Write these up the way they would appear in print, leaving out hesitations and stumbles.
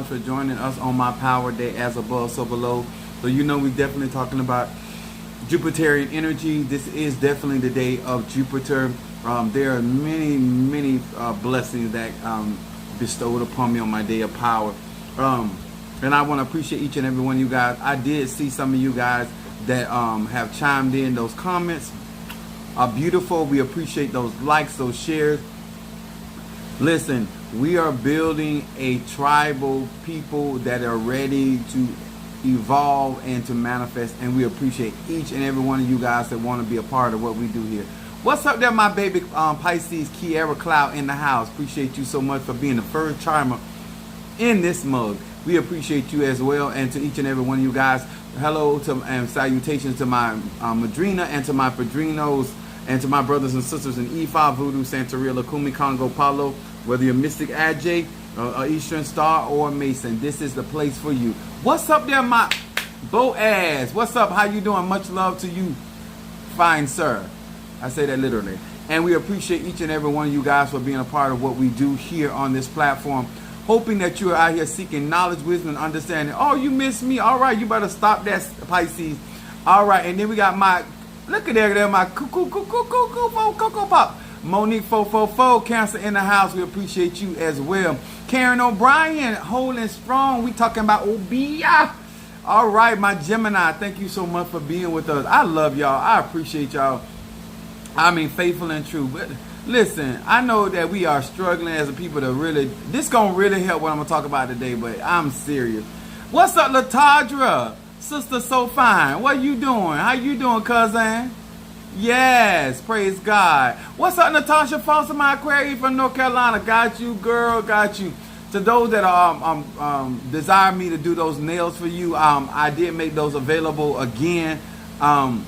For joining us on my Power Day as above, so below. So we're definitely talking about Jupiterian energy. This is definitely the day of Jupiter. There are many blessings that bestowed upon me on my day of power. And I want to appreciate each and every one of you guys. I did see some of you guys that have chimed in. Those comments are beautiful. We appreciate those likes, those shares. Listen, we are building a tribal people that are ready to evolve and to manifest, and we appreciate each and every one of you guys that want to be a part of what we do here. What's up there, my baby Pisces, Kiara Cloud in the house? Appreciate you so much for being the first charmer in this mug. We appreciate you as well, and to each and every one of you guys, hello to and salutations to my Madrina and to my Padrinos, and to my brothers and sisters in Ifa, Voodoo, Santeria, Lakumi, Congo, Palo, whether you're Mystic Ajay, Eastern Star, or Mason, this is the place for you. What's up there, my Boaz? What's up? How you doing? Much love to you, fine sir. I say that literally. And we appreciate each and every one of you guys for being a part of what we do here on this platform. Hoping that you are out here seeking knowledge, wisdom, and understanding. Oh, you missed me. All right, you better stop that, Pisces. All right, and then we got my, look at there, my Coco Pop. Monique 444, Cancer in the house. We appreciate you as well. Karen O'Brien, holding strong. We talking about Obia. All right, my Gemini, thank you so much for being with us. I love y'all. I appreciate y'all. I mean, faithful and true. But listen, I know that we are struggling as a people to really, this gonna really help what I'm gonna talk about today, but I'm serious. What's up, Latadra? Sister so fine. What you doing? How you doing, cousin? Yes, praise God. What's up, Natasha Foster, my Aquarius from North Carolina? Got you, girl, got you. To those that desire me to do those nails for you, I did make those available again. And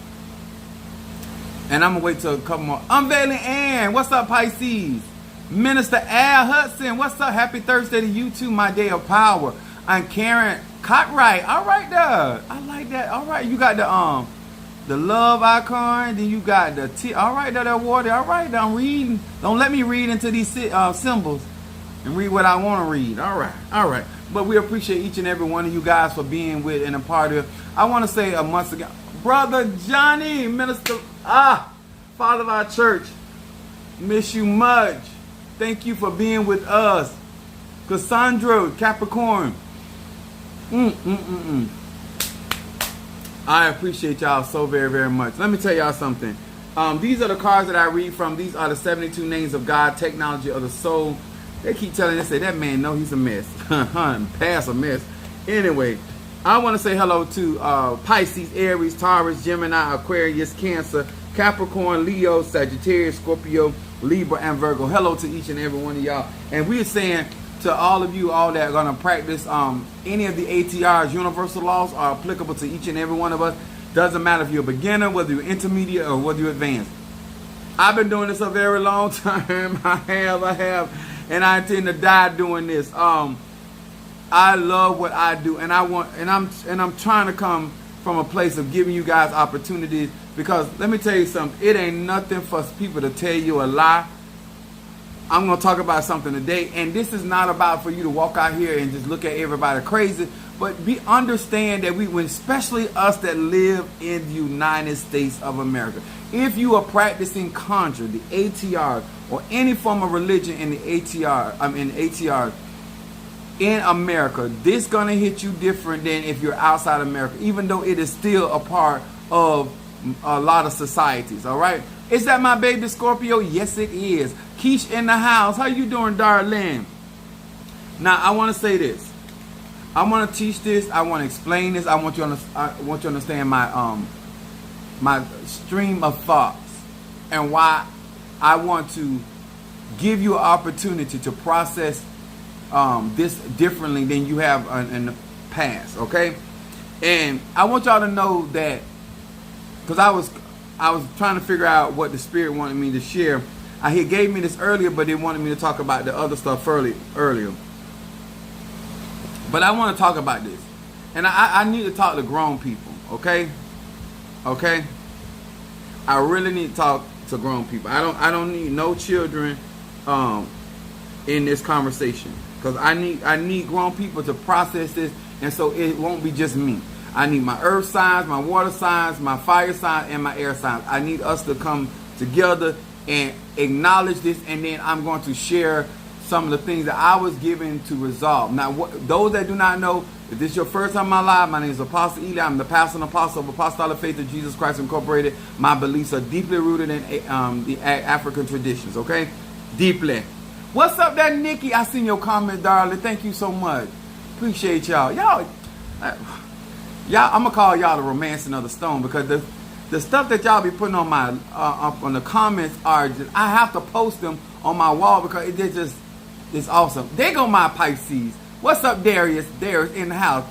I'm gonna wait till a couple more. Unveiling Ann, what's up, Pisces? Minister Al Hudson, what's up? Happy Thursday to you too, my day of power. I'm Karen Cotright. All right there. I like that. All right, you got the love icon, then you got the T. All right, that water. All right, I'm reading. Don't let me read into these symbols and read what I want to read. All right. But we appreciate each and every one of you guys for being with and a part of it. I want to say a month ago, Brother Johnny, Minister, Father of our church, miss you much. Thank you for being with us. Cassandra, Capricorn. I appreciate y'all so very much. Let me tell y'all something. These are the cards that I read from. These are the 72 names of God, technology of the soul. They keep telling us, say that man, no, he's a mess. Pass a mess. Anyway, I want to say hello to Pisces, Aries, Taurus, Gemini, Aquarius, Cancer, Capricorn, Leo, Sagittarius, Scorpio, Libra, and Virgo. Hello to each and every one of y'all. And we're saying to all of you, all that are going to practice any of the ATR's universal laws are applicable to each and every one of us. Doesn't matter if you're a beginner, whether you're intermediate, or whether you're advanced. I've been doing this a very long time. I have, and I intend to die doing this. I love what I do, and I'm trying to come from a place of giving you guys opportunities, because let me tell you something. It ain't nothing for people to tell you a lie. I'm going to talk about something today, and this is not about for you to walk out here and just look at everybody crazy, but understand that especially us that live in the United States of America, if you are practicing conjure, the ATR, or any form of religion in the ATR, in America, this going to hit you different than if you're outside America, even though it is still a part of a lot of societies, all right? Is that my baby Scorpio? Yes, it is. Keish in the house. How you doing, darling? Now, I want to say this. I want to teach this. I want to explain this. I want you to understand my stream of thoughts and why I want to give you an opportunity to process this differently than you have in the past, okay? And I want y'all to know that, because I was trying to figure out what the Spirit wanted me to share. He gave me this earlier, but they wanted me to talk about the other stuff earlier. But I want to talk about this. And I need to talk to grown people, okay? Okay? I really need to talk to grown people. I don't need no children in this conversation. because I need grown people to process this, and so it won't be just me. I need my earth signs, my water signs, my fire signs, and my air signs. I need us to come together and acknowledge this, and then I'm going to share some of the things that I was given to resolve. Now, those that do not know, if this is your first time in my life, my name is Apostle Eli. I'm the pastor and apostle of Apostolic Faith of Jesus Christ Incorporated. My beliefs are deeply rooted in the African traditions, okay? Deeply. What's up there, Nikki? I seen your comment, darling. Thank you so much. Appreciate y'all. Y'all, I'm going to call y'all the romancing of the stone, because the stuff that y'all be putting on my up on the comments are just, I have to post them on my wall because it's awesome. There go my Pisces. What's up, Darius? Darius in the house.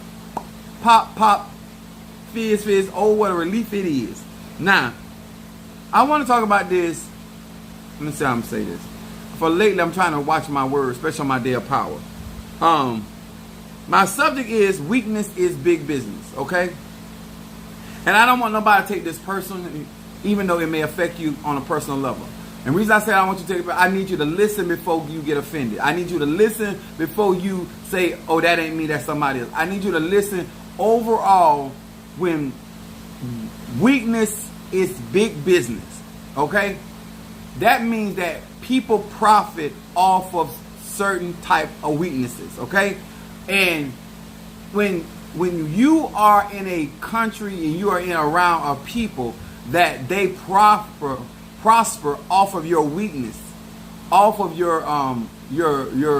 Pop, pop, fizz. Oh, what a relief it is. Now, I want to talk about this. Let me see how I'm going to say this. For lately, I'm trying to watch my words, especially on my day of power. My subject is weakness is big business, okay? And I don't want nobody to take this personally, even though it may affect you on a personal level. And the reason I say I want you to take it, I need you to listen before you get offended. I need you to listen before you say, oh, that ain't me, that's somebody else. I need you to listen overall when weakness is big business, okay? That means that people profit off of certain type of weaknesses, okay? And when you are in a country and you are in around a people that they prosper off of your weakness, off of your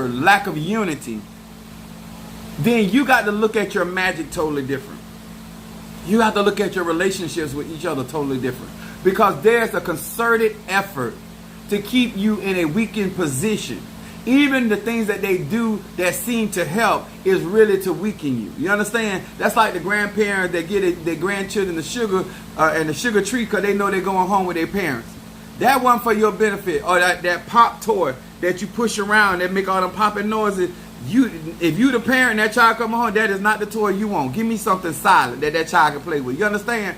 lack of unity, then you got to look at your magic totally different. You have to look at your relationships with each other totally different, because there's a concerted effort to keep you in a weakened position. Even the things that they do that seem to help is really to weaken you. You understand? That's like the grandparents that get their grandchildren the sugar and the sugar treat because they know they're going home with their parents. That one for your benefit, or that pop toy that you push around that make all them popping noises. If you the parent, that child come home, that is not the toy you want. Give me something silent that child can play with. You understand?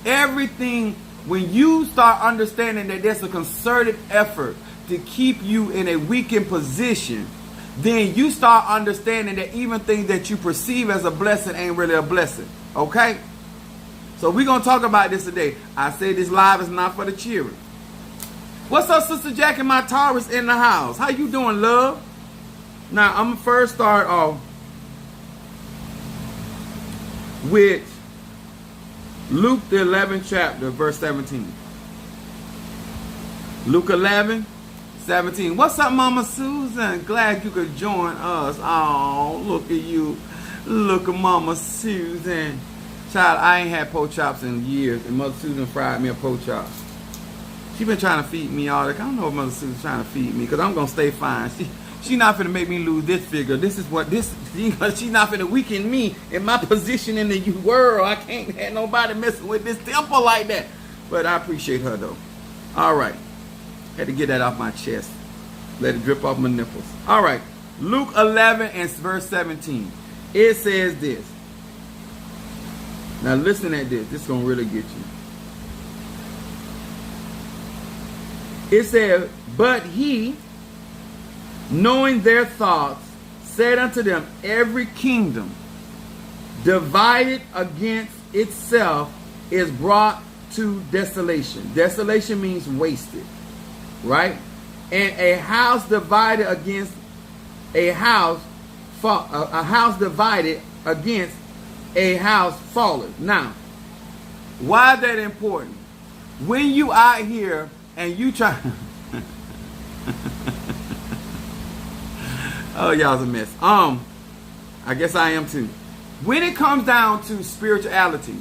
Everything, when you start understanding that there's a concerted effort to keep you in a weakened position, then you start understanding that even things that you perceive as a blessing ain't really a blessing. Okay? So we're going to talk about this today. I say this live is not for the cheering. What's up, Sister Jackie, my Taurus in the house? How you doing, love? Now, I'm going to first start off with Luke, the 11th chapter, verse 17. Luke 11, 17. What's up, Mama Susan? Glad you could join us. Oh, look at you. Look at Mama Susan. Child, I ain't had pork chops in years, and Mother Susan fried me a pork chop. She been trying to feed me all that. I don't know if Mother Susan's trying to feed me, because I'm going to stay fine. She not finna make me lose this figure. This is what this. She not finna weaken me in my position in the world. I can't have nobody messing with this temple like that. But I appreciate her though. All right, had to get that off my chest. Let it drip off my nipples. All right, Luke 11 and verse 17. It says this. Now listen at this. This is gonna really get you. It says, but he, knowing their thoughts, said unto them, every kingdom divided against itself is brought to desolation. Desolation means wasted, right? And a house divided against a house divided against a house fallen. Now, why is that important? When you out here and you try oh, y'all's a mess. I guess I am too. When it comes down to spirituality,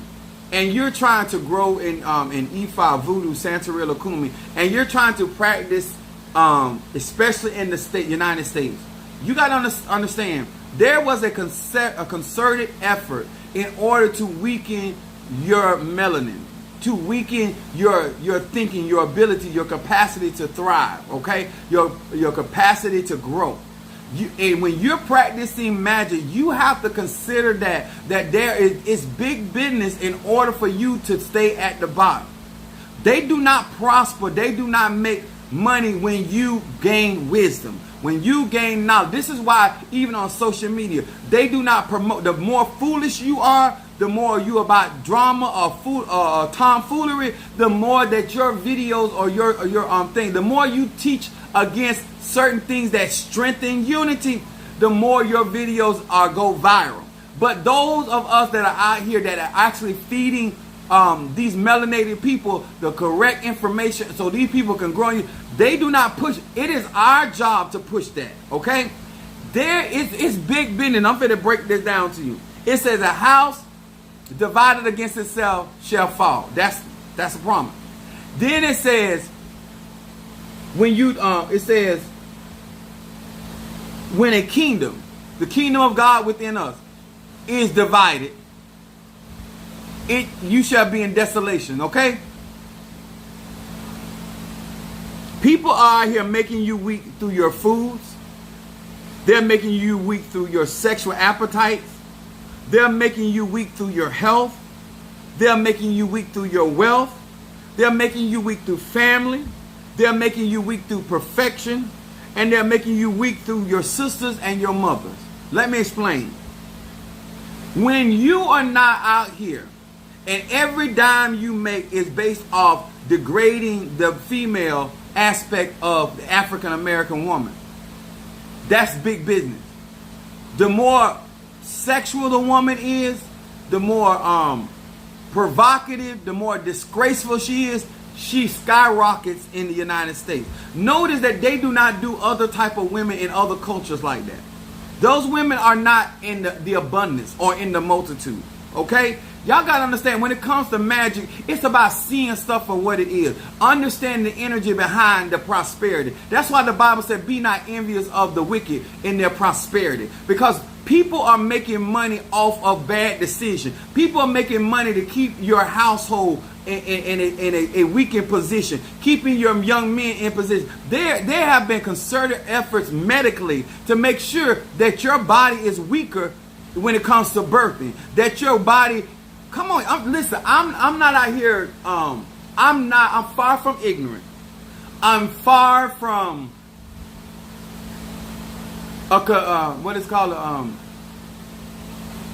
and you're trying to grow in Ifa, Voodoo, Santeria, Kumi, and you're trying to practice, especially in the United States, you got to understand there was a concerted effort in order to weaken your melanin, to weaken your thinking, your ability, your capacity to thrive. Okay, your capacity to grow. And when you're practicing magic, you have to consider that there is big business in order for you to stay at the bottom. They do not prosper. They do not make money when you gain wisdom. When you gain knowledge, this is why even on social media, they do not promote. The more foolish you are, the more you about drama or tomfoolery, the more that your videos or your thing, the more you teach against certain things that strengthen unity, the more your videos go viral. But those of us that are out here that are actually feeding these melanated people the correct information so these people can grow you, they do not push. It is our job to push that, okay? It's big business. I'm going to break this down to you. It says a house divided against itself shall fall. That's a promise. Then it says, when a kingdom, the kingdom of God within us, is divided, you shall be in desolation, okay? People are here making you weak through your foods. They're making you weak through your sexual appetites. They're making you weak through your health. They're making you weak through your wealth. They're making you weak through family. They're making you weak through perfection. And they're making you weak through your sisters and your mothers. Let me explain. When you are not out here and every dime you make is based off degrading the female aspect of the African American woman, that's big business. The more sexual the woman is, the more provocative, the more disgraceful she is, she skyrockets in the United States. Notice that they do not do other type of women in other cultures like that. Those women are not in the abundance or in the multitude. Okay? Y'all got to understand, when it comes to magic, it's about seeing stuff for what it is. Understanding the energy behind the prosperity. That's why the Bible said, be not envious of the wicked in their prosperity. Because people are making money off of bad decisions. People are making money to keep your household in a weakened position, keeping your young men in position. There have been concerted efforts medically to make sure that your body is weaker when it comes to birthing. That your body, come on, listen, I'm not out here, I'm far from ignorant. I'm far from what is called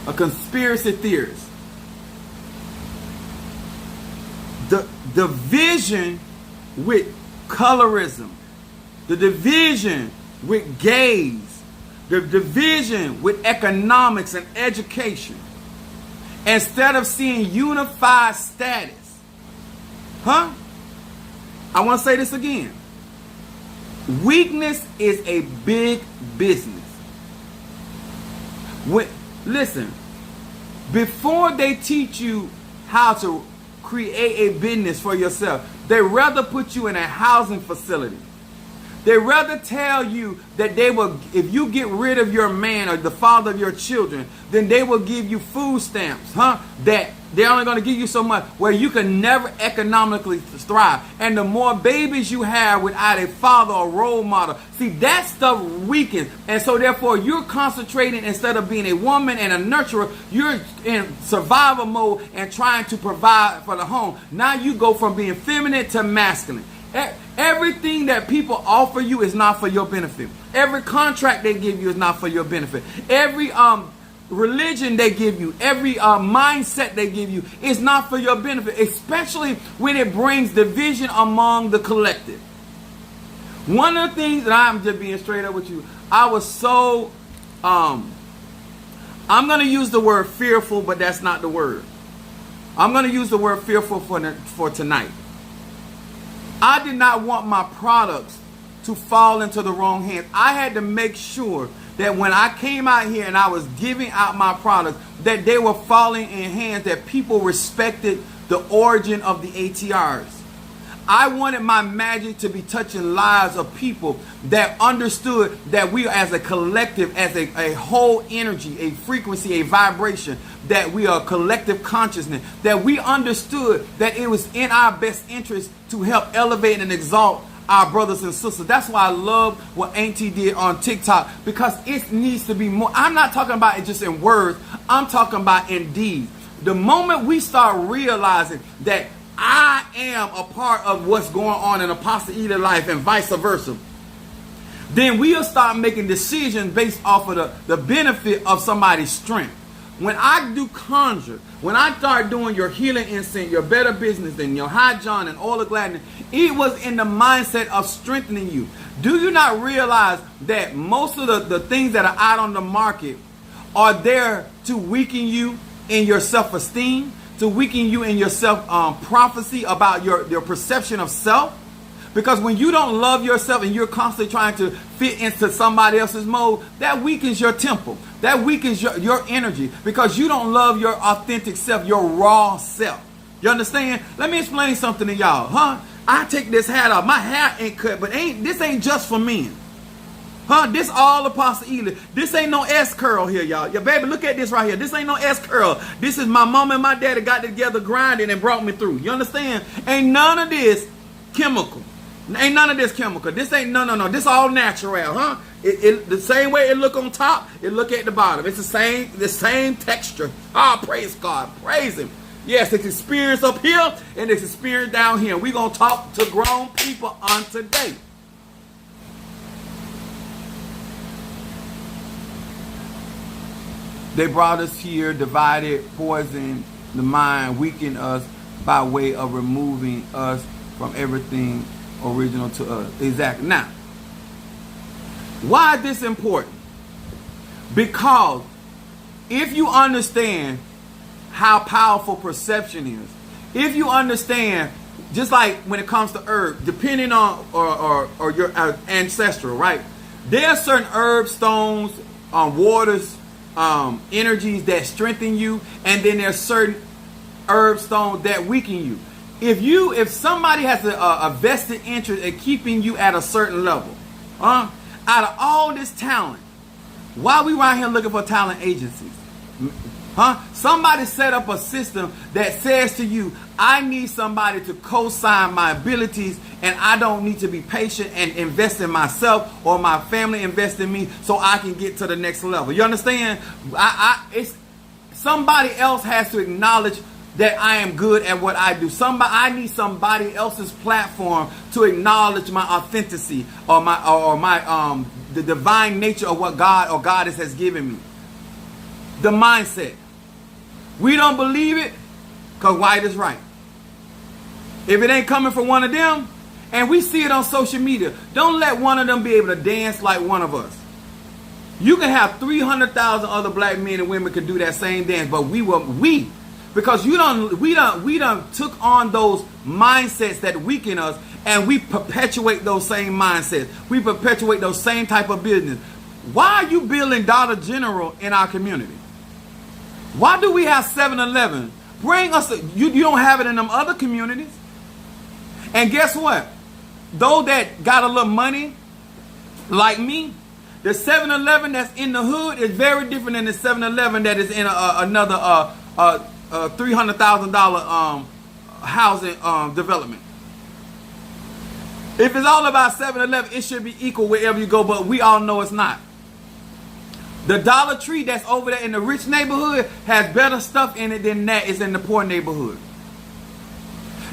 a conspiracy theorist. The division with colorism, the division with gays, the division with economics and education, instead of seeing unified status. I want to say this again. Weakness is a big business. Listen, before they teach you how to create a business for yourself, they rather put you in a housing facility. They rather tell you that they will, if you get rid of your man or the father of your children, then they will give you food stamps, that they're only going to give you so much, where you can never economically thrive. And the more babies you have without a father or role model, see, that stuff weakens. And so therefore you're concentrating, instead of being a woman and a nurturer, you're in survival mode and trying to provide for the home. Now you go from being feminine to masculine. Everything that people offer you is not for your benefit. Every contract they give you is not for your benefit. Every religion they give you, every mindset they give you is not for your benefit, especially when it brings division among the collective. One of the things that I'm just being straight up with you, I was so, I'm going to use the word fearful, but that's not the word. I'm going to use the word fearful for tonight. I did not want my products to fall into the wrong hands. I had to make sure that when I came out here and I was giving out my products, that they were falling in hands that people respected the origin of the ATRs. I wanted my magic to be touching lives of people that understood that we as a collective, as a whole energy, a frequency, a vibration, that we are a collective consciousness, that we understood that it was in our best interest to help elevate and exalt our brothers and sisters. That's why I love what Auntie did on TikTok, because it needs to be more. I'm not talking about it just in words. I'm talking about in deeds. The moment we start realizing that I am a part of what's going on in Apostle Eda's life and vice versa, then we'll start making decisions based off of the benefit of somebody's strength. When I do conjure, when I start doing your healing incense, your better business, and your high John and oil of gladness, it was in the mindset of strengthening you. Do you not realize that most of the things that are out on the market are there to weaken you in your self-esteem, to weaken you in your self-prophecy about your perception of self? Because when you don't love yourself and you're constantly trying to fit into somebody else's mold, that weakens your temple. That weakens your energy because you don't love your authentic self, your raw self. You understand? Let me explain something to y'all, huh? I take this hat off. My hair ain't cut, but this ain't just for men. Huh? This all Apostle Ely. This ain't no S curl here, y'all. Yeah, baby, look at this right here. This ain't no S curl. This is my mom and my daddy got together grinding and brought me through. You understand? Ain't none of this chemical. Ain't none of this chemical. This ain't no. This all natural, huh? The same way it look on top, it look at the bottom. It's the same texture. Ah, praise God. Praise him. Yes, it's experience up here and it's experience down here. We're going to talk to grown people on today. They brought us here, divided, poisoned the mind, weakened us by way of removing us from everything original to us. Exactly. Now, why is this important? Because if you understand how powerful perception is, if you understand, just like when it comes to herb, depending on or your ancestral, right? There are certain herbs, stones, waters, energies that strengthen you, and then there's certain herb stones that weaken you. If somebody has a vested interest in keeping you at a certain level, out of all this talent, why we right here looking for talent agencies? Somebody set up a system that says to you, I need somebody to co-sign my abilities, and I don't need to be patient and invest in myself, or my family invest in me so I can get to the next level. You understand? It's somebody else has to acknowledge that I am good at what I do. I need somebody else's platform to acknowledge my authenticity or my the divine nature of what God or Goddess has given me. The mindset. We don't believe it because white is right. If it ain't coming from one of them, and we see it on social media, don't let one of them be able to dance like one of us. You can have 300,000 other black men and women can do that same dance, but because we done took on those mindsets that weaken us, and we perpetuate those same mindsets. We perpetuate those same type of business. Why are you building Dollar General in our community? Why do we have 7-Eleven? Bring us, you don't have it in them other communities. And guess what? Those that got a little money, like me, the 7-Eleven that's in the hood is very different than the 7-Eleven that is in another $300,000 housing development. If it's all about 7-Eleven, it should be equal wherever you go, but we all know it's not. The Dollar Tree that's over there in the rich neighborhood has better stuff in it than that is in the poor neighborhood.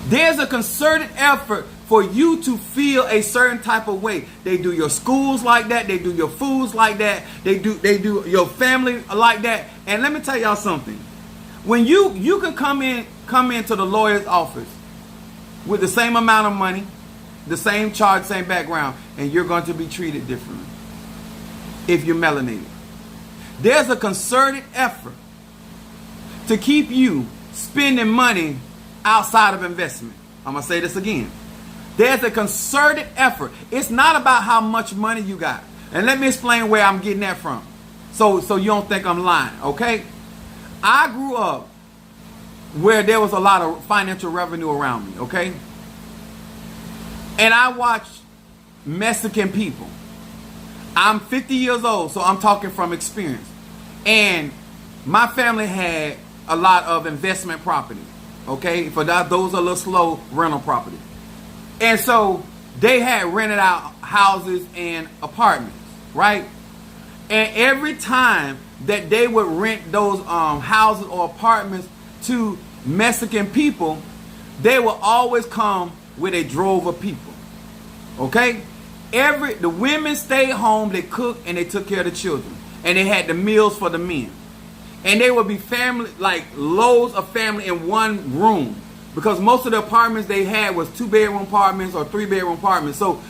There's a concerted effort for you to feel a certain type of way. They do your schools like that. They do your foods like that. They do your family like that. And let me tell y'all something. When you can come into the lawyer's office with the same amount of money, the same charge, same background, and you're going to be treated differently if you're melanated. There's a concerted effort to keep you spending money outside of investment. I'm going to say this again. There's a concerted effort. It's not about how much money you got. And let me explain where I'm getting that from. So you don't think I'm lying, okay? I grew up where there was a lot of financial revenue around me, okay? And I watched Mexican people. I'm 50 years old, so I'm talking from experience. And my family had a lot of investment property, okay? For that, those are a little slow rental property. And so they had rented out houses and apartments, right? And every time that they would rent those houses or apartments to Mexican people, they would always come with a drove of people, okay? The women stayed home, they cooked, and they took care of the children. And they had the meals for the men. And they would be family, like loads of family in one room. Because most of the apartments they had was 2-bedroom apartments or 3-bedroom apartments. So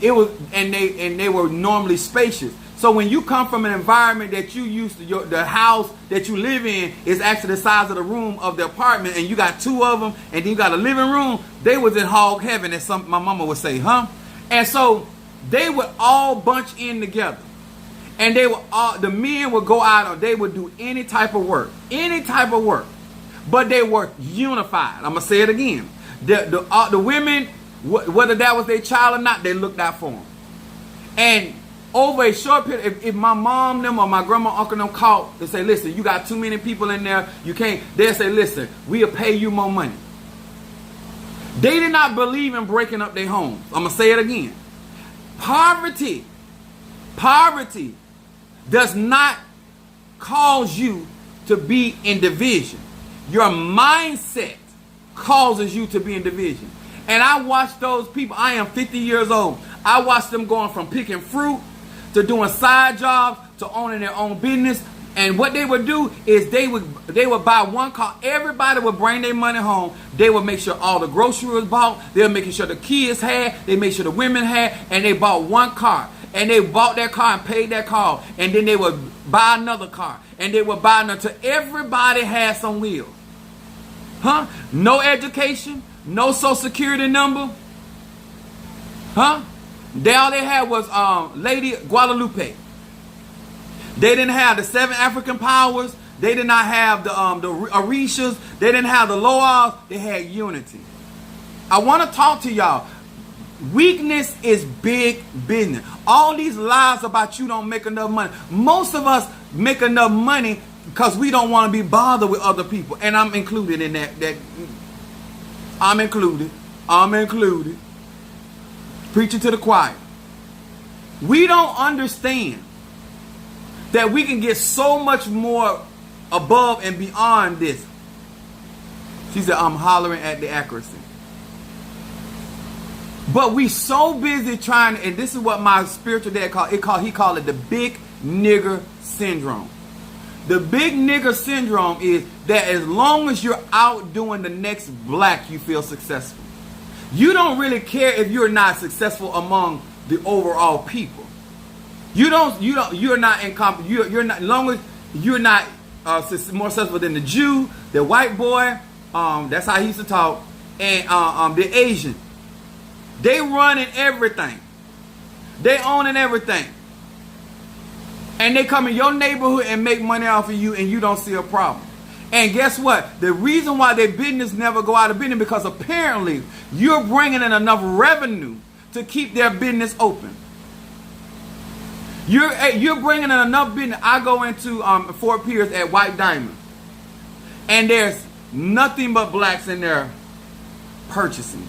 it was, and they were normally spacious. So when you come from an environment that you used to, the house that you live in is actually the size of the room of the apartment, and you got 2 of them, and then you got a living room, they was in hog heaven, as my mama would say, huh? And so they would all bunch in together. And they would the men would go out, or they would do any type of work. But they were unified. I'm going to say it again. The women, whether that was their child or not, they looked out for them. And over a short period, if my mom them or my grandma, uncle them caught, they say, listen, you got too many people in there, you can't, they'll say, listen, we'll pay you more money. They did not believe in breaking up their homes. I'm going to say it again. Poverty does not cause you to be in division. Your mindset causes you to be in division. And I watched those people. I am 50 years old. I watched them going from picking fruit to doing side jobs to owning their own business. And what they would do is they would buy one car. Everybody would bring their money home. They would make sure all the groceries was bought. They were making sure the kids had. They made sure the women had. And they bought one car. And they bought that car and paid that car. And then they would buy another car. And they would buy another. Everybody had some wheels. Huh? No education. No social security number. Huh? All they had was Lady Guadalupe. They didn't have the 7 African powers. They did not have the Orishas. They didn't have the Loas. They had unity. I want to talk to y'all. Weakness is big business. All these lies about you don't make enough money. Most of us make enough money because we don't want to be bothered with other people. And I'm included in that. I'm included. Preaching to the choir. We don't understand that we can get so much more above and beyond this. She said, I'm hollering at the accuracy. But we so busy trying, and this is what my spiritual dad he called it the big nigger syndrome. The big nigger syndrome is that as long as you're outdoing the next black, you feel successful. You don't really care if you're not successful among the overall people. You're not as long as you're not more successful than the Jew, the white boy, that's how he used to talk, and the Asian. They running everything. They owning everything. And they come in your neighborhood and make money off of you, and you don't see a problem. And guess what? The reason why their business never go out of business because apparently you're bringing in enough revenue to keep their business open. You're bringing in enough business. I go into Fort Pierce at White Diamond, and there's nothing but blacks in there purchasing.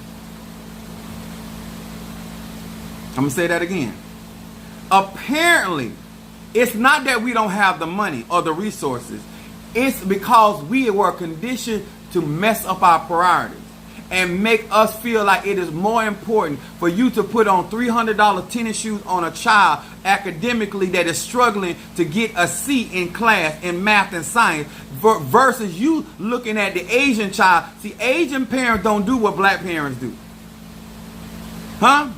I'm going to say that again. Apparently, it's not that we don't have the money or the resources. It's because we were conditioned to mess up our priorities and make us feel like it is more important for you to put on $300 tennis shoes on a child academically that is struggling to get a C in class in math and science versus you looking at the Asian child. See, Asian parents don't do what black parents do. Huh?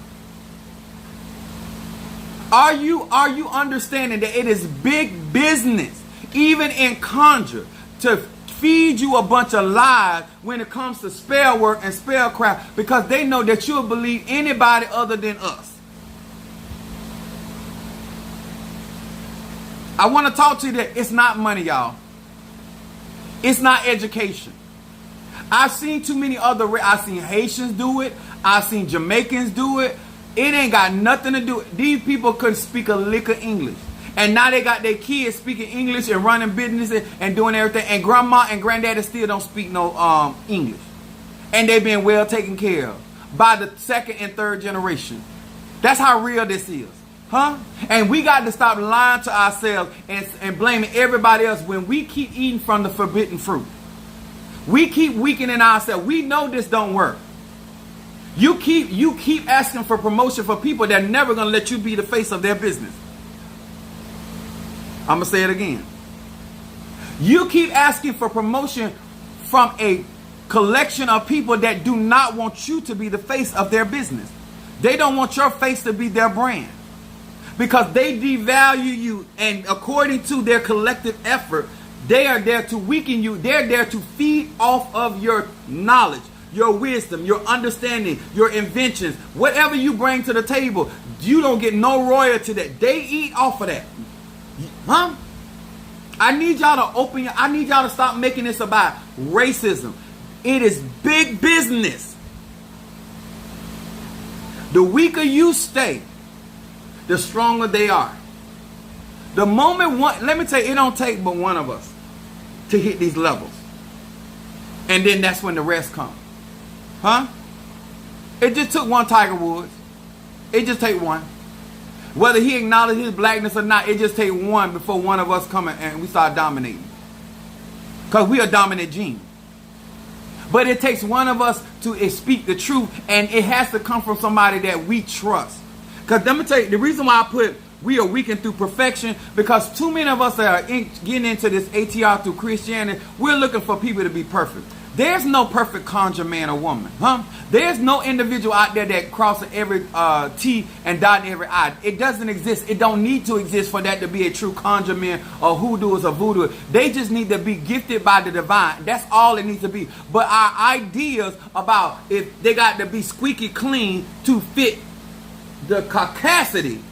Are you understanding that it is big business, even in conjure, to feed you a bunch of lies when it comes to spell work and spellcraft because they know that you'll believe anybody other than us. I want to talk to you that it's not money, y'all. It's not education. I've seen too many I've seen Haitians do it. I've seen Jamaicans do it. It ain't got nothing to do. These people couldn't speak a lick of English. And now they got their kids speaking English and running businesses and doing everything. And grandma and granddaddy still don't speak no English. And they've been well taken care of by the 2nd and 3rd generation. That's how real this is. Huh? And we got to stop lying to ourselves and blaming everybody else when we keep eating from the forbidden fruit. We keep weakening ourselves. We know this don't work. You keep asking for promotion for people that are never going to let you be the face of their business. I'm going to say it again. You keep asking for promotion from a collection of people that do not want you to be the face of their business. They don't want your face to be their brand because they devalue you, and according to their collective effort, they are there to weaken you. They're there to feed off of your knowledge, your wisdom, your understanding, your inventions, whatever you bring to the table. You don't get no royalty to that. They eat off of that. Huh? I need y'all to stop making this about racism. It is big business. The weaker you stay, the stronger they are. The moment let me tell you, it don't take but one of us to hit these levels. And then that's when the rest comes. Huh? It just took one Tiger Woods. It just take one. Whether he acknowledged his blackness or not, it just take one before one of us come and we start dominating. Because we are dominant gene. But it takes one of us to speak the truth, and it has to come from somebody that we trust. Because let me tell you, the reason why I put we are weakened through perfection, because too many of us that are getting into this ATR through Christianity, we're looking for people to be perfect. There's no perfect conjure man or woman. Huh? There's no individual out there that crosses every T and dotting every I. It doesn't exist. It don't need to exist for that to be a true conjure man or hoodooers or voodoo. They just need to be gifted by the divine. That's all it needs to be. But our ideas about if they got to be squeaky clean to fit the caucasity.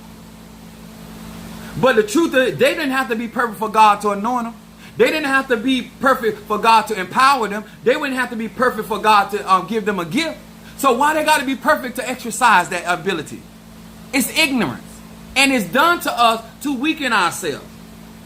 But the truth is, they didn't have to be perfect for God to anoint them. They didn't have to be perfect for God to empower them. They wouldn't have to be perfect for God to give them a gift. So why they got to be perfect to exercise that ability? It's ignorance. And it's done to us to weaken ourselves.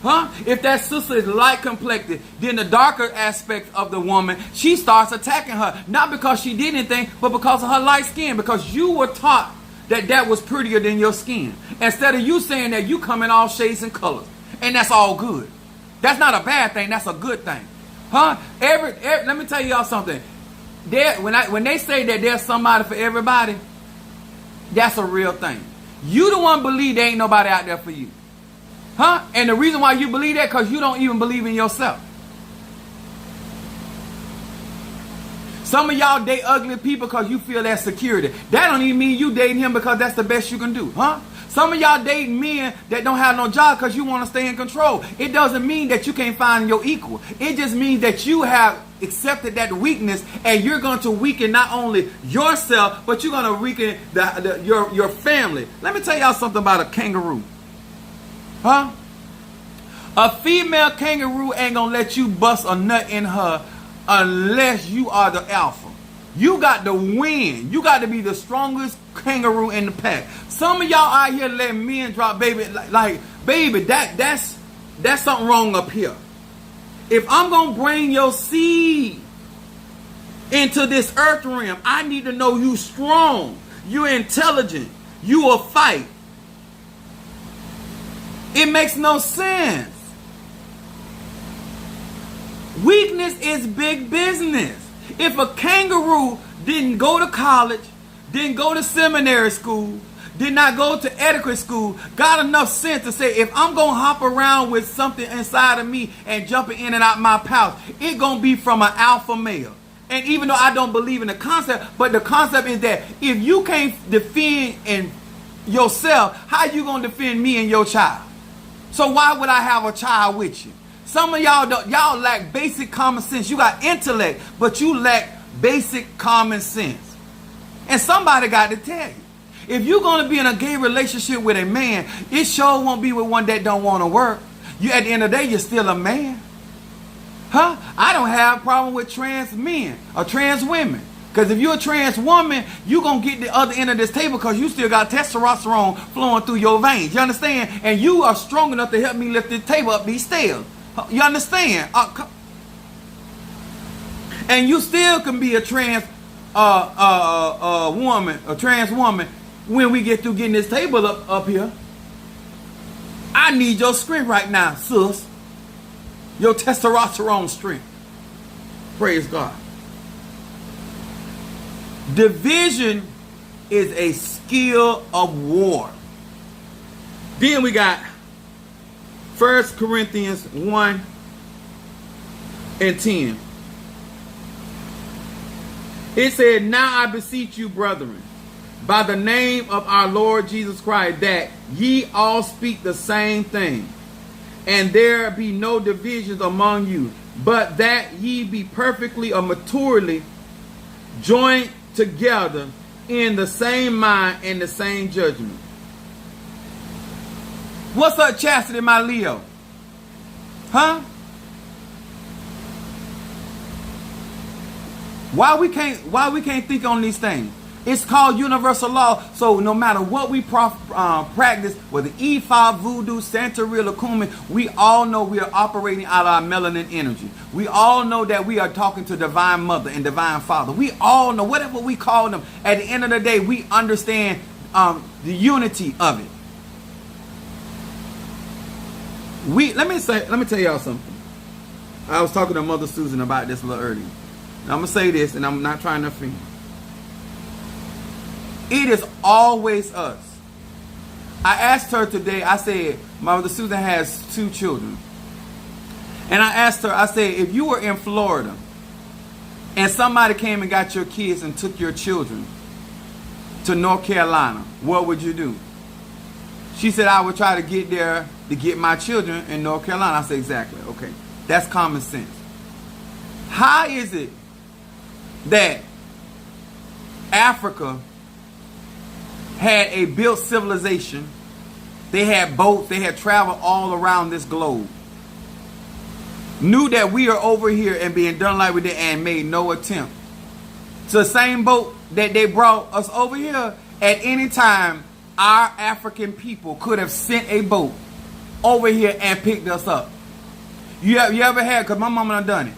Huh? If that sister is light complected, then the darker aspect of the woman, she starts attacking her. Not because she did anything, but because of her light skin. Because you were taught that was prettier than your skin. Instead of you saying that, you come in all shades and colors. And that's all good. That's not a bad thing. That's a good thing. Huh? Let me tell y'all something. When they say that there's somebody for everybody, that's a real thing. You the one believe there ain't nobody out there for you. Huh? And the reason why you believe that, because you don't even believe in yourself. Some of y'all date ugly people because you feel that security. That don't even mean you dating him because that's the best you can do. Huh? Some of y'all dating men that don't have no job because you want to stay in control. It doesn't mean that you can't find your equal. It just means that you have accepted that weakness, and you're going to weaken not only yourself, but you're going to weaken your family. Let me tell y'all something about a kangaroo. Huh? A female kangaroo ain't going to let you bust a nut in her unless you are the alpha. You got to win. You got to be the strongest kangaroo in the pack. Some of y'all out here letting men drop baby like baby, that's something wrong up here. If I'm gonna bring your seed into this earth realm, I need to know you strong, you intelligent, you will fight. It makes no sense. Weakness is big business. If a kangaroo didn't go to college, didn't go to seminary school, did not go to etiquette school, got enough sense to say, if I'm going to hop around with something inside of me and jumping in and out my pouch, it going to be from an alpha male. And even though I don't believe in the concept, but the concept is that if you can't defend in yourself, how you going to defend me and your child? So why would I have a child with you? Some of y'all lack basic common sense. You got intellect, but you lack basic common sense. And somebody got to tell you. If you're going to be in a gay relationship with a man, it sure won't be with one that don't want to work. You, at the end of the day, you're still a man. Huh? I don't have a problem with trans men or trans women. Because if you're a trans woman, you're going to get the other end of this table because you still got testosterone flowing through your veins. You understand? And you are strong enough to help me lift this table up these stairs. You understand? And you still can be a trans woman, a trans woman, when we get through getting this table up here. I need your strength right now, sis. Your testosterone strength. Praise God. Division is a skill of war. Then we got 1 Corinthians 1 and 10. It said, now I beseech you, brethren, by the name of our Lord Jesus Christ, that ye all speak the same thing, and there be no divisions among you, but that ye be perfectly or maturely joined together in the same mind and the same judgment. What's up, Chastity, my Leo? Huh? Why we can't think on these things? It's called universal law. So no matter what we practice, whether Ifa, Voodoo, Santeria, Lakumi, we all know we are operating out of our melanin energy. We all know that we are talking to Divine Mother and Divine Father. We all know, whatever we call them, at the end of the day, we understand the unity of it. Let me tell y'all something. I was talking to Mother Susan about this a little earlier. And I'm going to say this, and I'm not trying to offend. It is always us. I asked her today, I said, Mother Susan has 2 children. And I asked her, I said, if you were in Florida and somebody came and got your kids and took your children to North Carolina, what would you do? She said, I would try to get there to get my children in North Carolina. I said, exactly. Okay. That's common sense. How is it that Africa had a built civilization? They had boats. They had traveled all around this globe. Knew that we are over here and being done like we did and made no attempt. So the same boat that they brought us over here, at any time, our African people could have sent a boat over here and picked us up. You ever had, because my mama done it.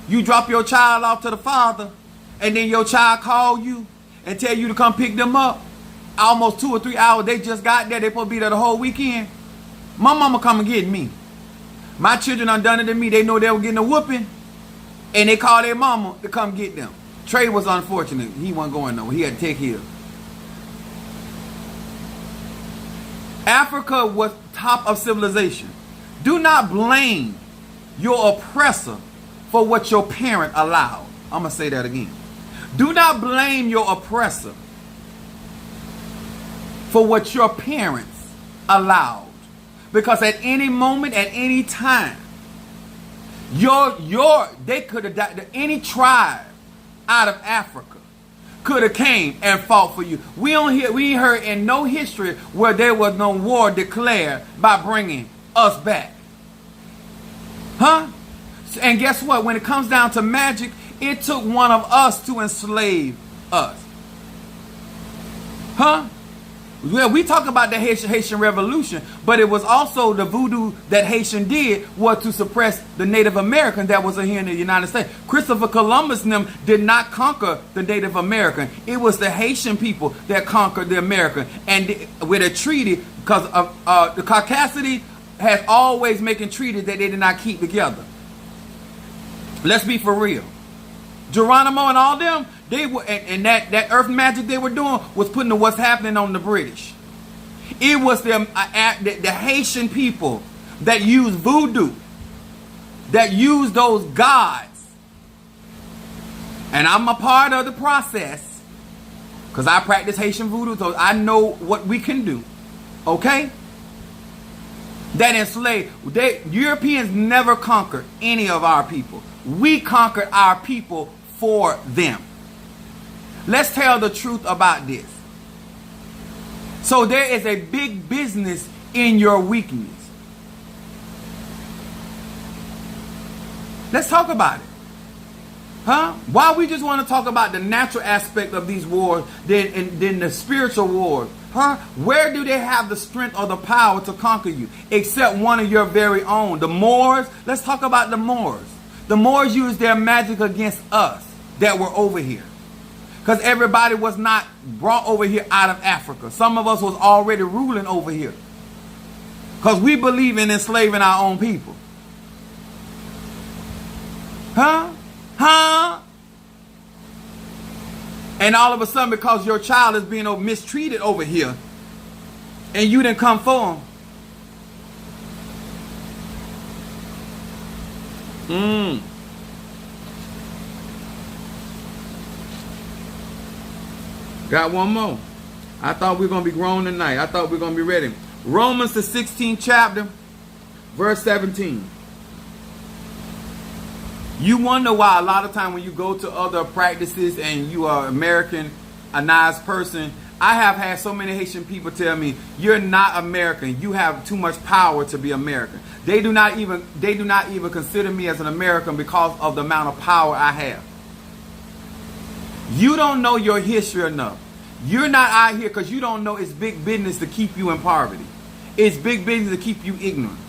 You drop your child off to the father, and then your child call you and tell you to come pick them up. Almost 2 or 3 hours, they just got there. They supposed to be there the whole weekend. My mama come and get me. My children done it to me. They know they were getting a whooping, and they call their mama to come get them. Trey was unfortunate. He wasn't going nowhere. He had to take his. Africa was top of civilization. Do not blame your oppressor for what your parent allowed. I'm going to say that again. Do not blame your oppressor for what your parents allowed. Because at any moment, at any time, they could have died. Any tribe out of Africa could have came and fought for you. We ain't heard in no history where there was no war declared by bringing us back. Huh? And guess what? When it comes down to magic, it took one of us to enslave us. Huh? Well, we talk about the Haitian Revolution, but it was also the voodoo that Haitian did was to suppress the Native American that was here in the United States. Christopher Columbus and them did not conquer the Native American. It was the Haitian people that conquered the American. And with a treaty, because of the Caucasity has always making treaties that they did not keep together. Let's be for real. Geronimo and all them, they were, and that earth magic they were doing was putting the what's happening on the British. It was the Haitian people that used voodoo, that used those gods. And I'm a part of the process because I practice Haitian voodoo, so I know what we can do. Okay? That enslaved. Europeans never conquered any of our people. We conquered our people for them. Let's tell the truth about this. So there is a big business in your weakness. Let's talk about it. Huh? Why we just want to talk about the natural aspect of these wars than the spiritual wars? Huh? Where do they have the strength or the power to conquer you? Except one of your very own. The Moors. Let's talk about the Moors. The Moors used their magic against us that were over here. Because everybody was not brought over here out of Africa. Some of us was already ruling over here. Because we believe in enslaving our own people. Huh? Huh? And all of a sudden, because your child is being mistreated over here, and you didn't come for them. Got one more. I thought we were going to be grown tonight. I thought we were going to be ready. Romans, the 16th chapter, verse 17. You wonder why a lot of time when you go to other practices and you are American, a nice person. I have had so many Haitian people tell me, you're not American. You have too much power to be American. They do not even consider me as an American because of the amount of power I have. You don't know your history enough. You're not out here because you don't know it's big business to keep you in poverty. It's big business to keep you ignorant.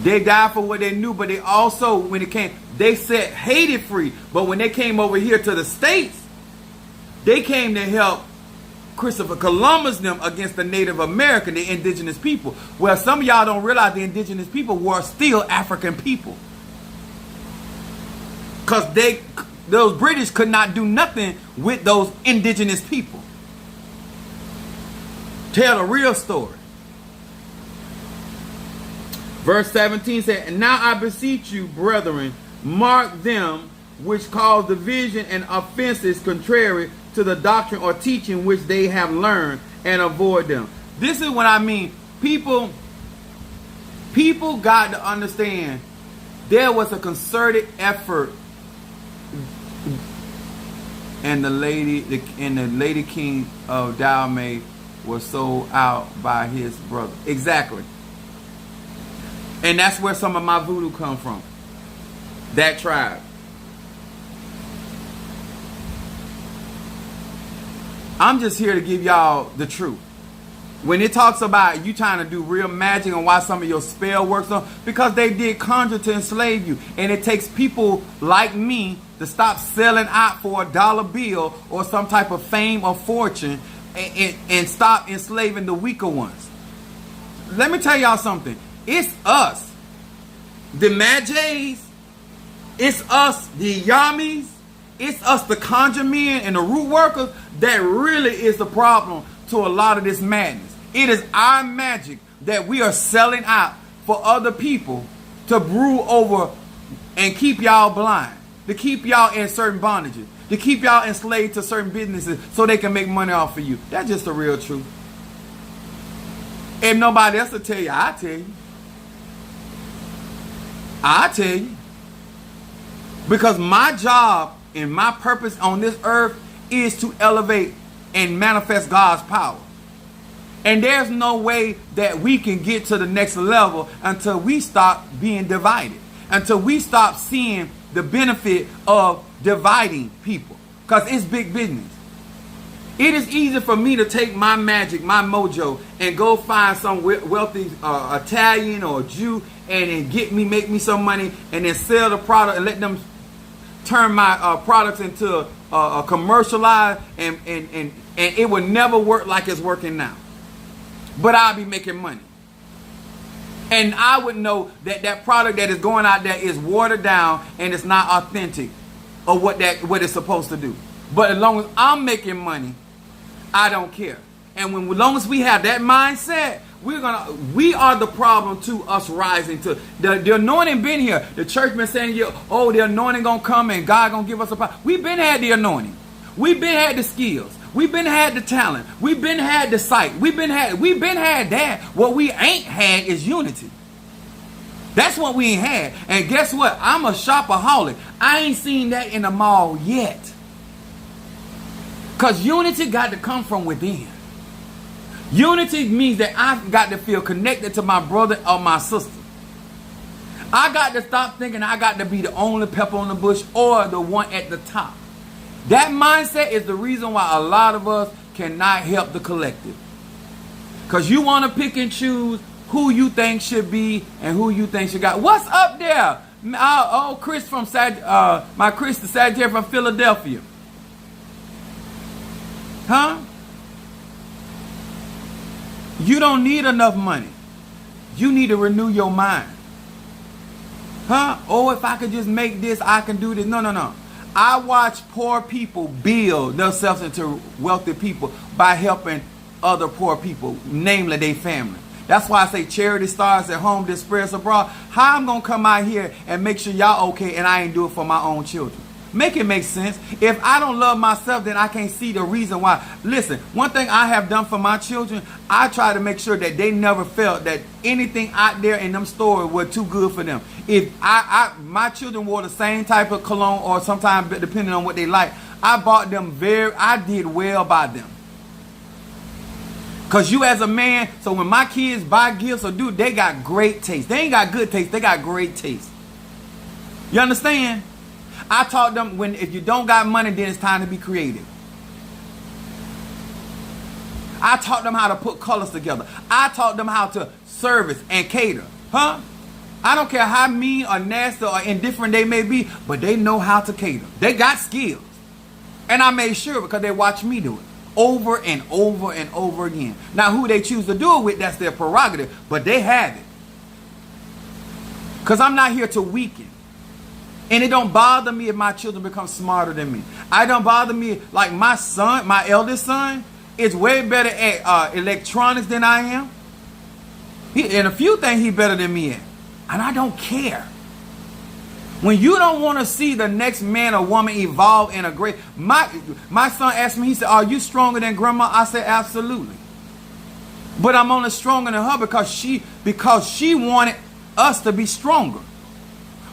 They died for what they knew, but they also, when it came, they set Haiti free. But when they came over here to the States, they came to help Christopher Columbus them against the Native American, the indigenous people. Well, some of y'all don't realize the indigenous people were still African people. Because those British could not do nothing with those indigenous people. Tell the real story. Verse 17 said, and now I beseech you, brethren, mark them which cause division and offenses contrary to the doctrine or teaching which they have learned, and avoid them. This is what I mean. People got to understand there was a concerted effort, and the lady king of Dahomey was sold out by his brother. Exactly. And that's where some of my voodoo come from. That tribe. I'm just here to give y'all the truth. When it talks about you trying to do real magic and why some of your spell works on, because they did conjure to enslave you. And it takes people like me to stop selling out for $1 bill or some type of fame or fortune and stop enslaving the weaker ones. Let me tell y'all something. It's us, the Magi's, it's us, the Yamis, it's us, the conjure men and the root workers, that really is the problem to a lot of this madness. It is our magic that we are selling out for other people to brew over and keep y'all blind, to keep y'all in certain bondages, to keep y'all enslaved to certain businesses so they can make money off of you. That's just the real truth. If nobody else will tell you, I tell you. I tell you. Because my job and my purpose on this earth is to elevate and manifest God's power. And there's no way that we can get to the next level until we stop being divided. Until we stop seeing the benefit of dividing people. Because it's big business. It is easy for me to take my magic, my mojo, and go find some wealthy Italian or Jew and then make me some money and then sell the product and let them turn my products into a commercialized and it would never work like it's working now. But I'll be making money. And I would know that that product that is going out there is watered down and it's not authentic or what it's supposed to do. But as long as I'm making money, I don't care. And as long as we have that mindset, we are the problem to us rising to the anointing. Been here. The church been saying, oh, the anointing gonna come and God gonna give us a power. We've been had the anointing. We've been had the skills. We've been had the talent. We've been had the sight. We've been had that. What we ain't had is unity. That's what we ain't had. And guess what? I'm a shopaholic. I ain't seen that in the mall yet. Because unity got to come from within. Unity means that I've got to feel connected to my brother or my sister. I got to stop thinking I got to be the only pepper on the bush or the one at the top. That mindset is the reason why a lot of us cannot help the collective. Because you want to pick and choose who you think should be and who you think should got. What's up there? Chris from my Chris the Sagittarius from Philadelphia. Huh? You don't need enough money. You need to renew your mind. Huh? Oh, if I could just make this, I can do this. No, no, no. I watch poor people build themselves into wealthy people by helping other poor people, namely their family. That's why I say charity starts at home, this spreads abroad. How I'm going to come out here and make sure y'all okay and I ain't do it for my own children? Make it make sense. If I don't love myself, then I can't see the reason why. Listen, one thing I have done for my children, I try to make sure that they never felt that anything out there in them stores was too good for them. If my children wore the same type of cologne, or sometimes depending on what they like, I bought them I did well by them. Because you as a man, so when my kids buy gifts or do, they got great taste. They ain't got good taste, they got great taste. You understand? I taught them if you don't got money, then it's time to be creative. I taught them how to put colors together. I taught them how to service and cater. Huh? I don't care how mean or nasty or indifferent they may be, but they know how to cater. They got skills. And I made sure because they watched me do it over and over and over again. Now, who they choose to do it with, that's their prerogative, but they have it. Because I'm not here to weaken. And it don't bother me if my children become smarter than me. I don't bother me like my son, my eldest son, is way better at electronics than I am. In a few things he's better than me at. And I don't care. When you don't want to see the next man or woman evolve in a great... My son asked me, he said, are you stronger than grandma? I said, absolutely. But I'm only stronger than her because she wanted us to be stronger.